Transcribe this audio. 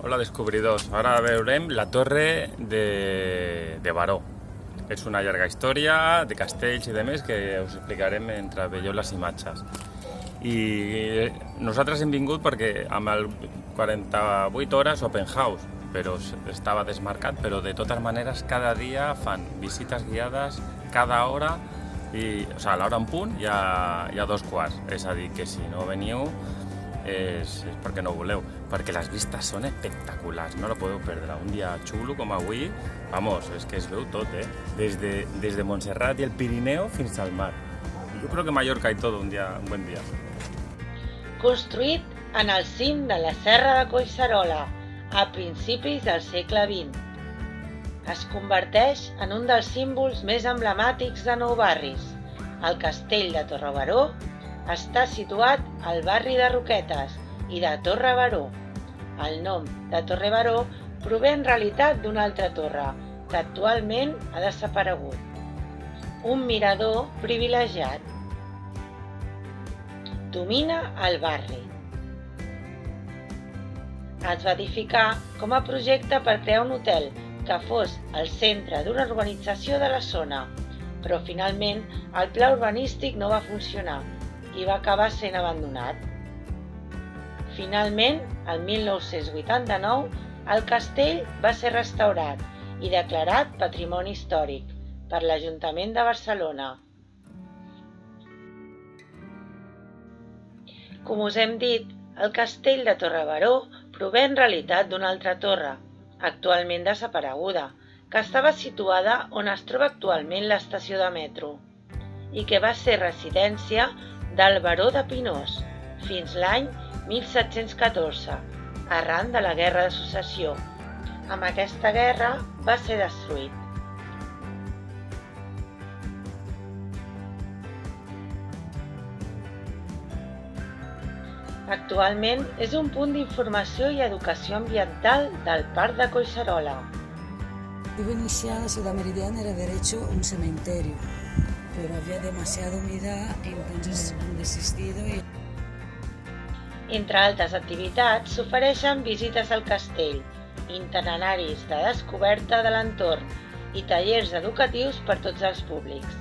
Hola, descobridors. Ara veurem la torre de Baró. És una llarga història de castells i de més que us explicarem mentre veieu les imatges. I nosaltres hem vingut perquè amb el 48 hores open house, però estava desmarcat, però de totes maneres cada dia fan visites guiades cada hora, i, o sigui, a l'hora en punt hi ha 2 quarts, és a dir, que si no veniu és perquè no voleu, perquè les vistes són espectaculars, no la podeu perdre. Un dia xulo com avui, vamos, és que es veu tot, des de Montserrat i el Pirineu fins al mar. Jo crec que Mallorca i tot un bon dia. Construït en el cim de la Serra de Collserola a principis del segle XX. Es converteix en un dels símbols més emblemàtics de Nou Barris. El castell de Torre-Baró està situat al barri de Roquetes i de Torre Baró. El nom de Torre Baró prové en realitat d'una altra torre, que actualment ha desaparegut. Un mirador privilegiat. Domina el barri. Es va edificar com a projecte per crear un hotel que fos el centre d'una urbanització de la zona, però finalment el pla urbanístic no va funcionar i va acabar sent abandonat. Finalment, el 1989, el castell va ser restaurat i declarat Patrimoni Històric per l'Ajuntament de Barcelona. Com us hem dit, el castell de Torre Baró prové en realitat d'una altra torre, actualment desapareguda, que estava situada on es troba actualment l'estació de metro i que va ser residència del baró de Pinós fins l'any 1714, arran de la Guerra de Successió. Amb aquesta guerra va ser destruït. Actualment és un punt d'informació i educació ambiental del Parc de Collserola. Iba iniciada Ciudad Meridiana era derecho un cementerio, pero había demasiada humedad, entonces han desistido. Entre altres activitats, s'ofereixen visites al castell, itineraris de descoberta de l'entorn i tallers educatius per tots els públics.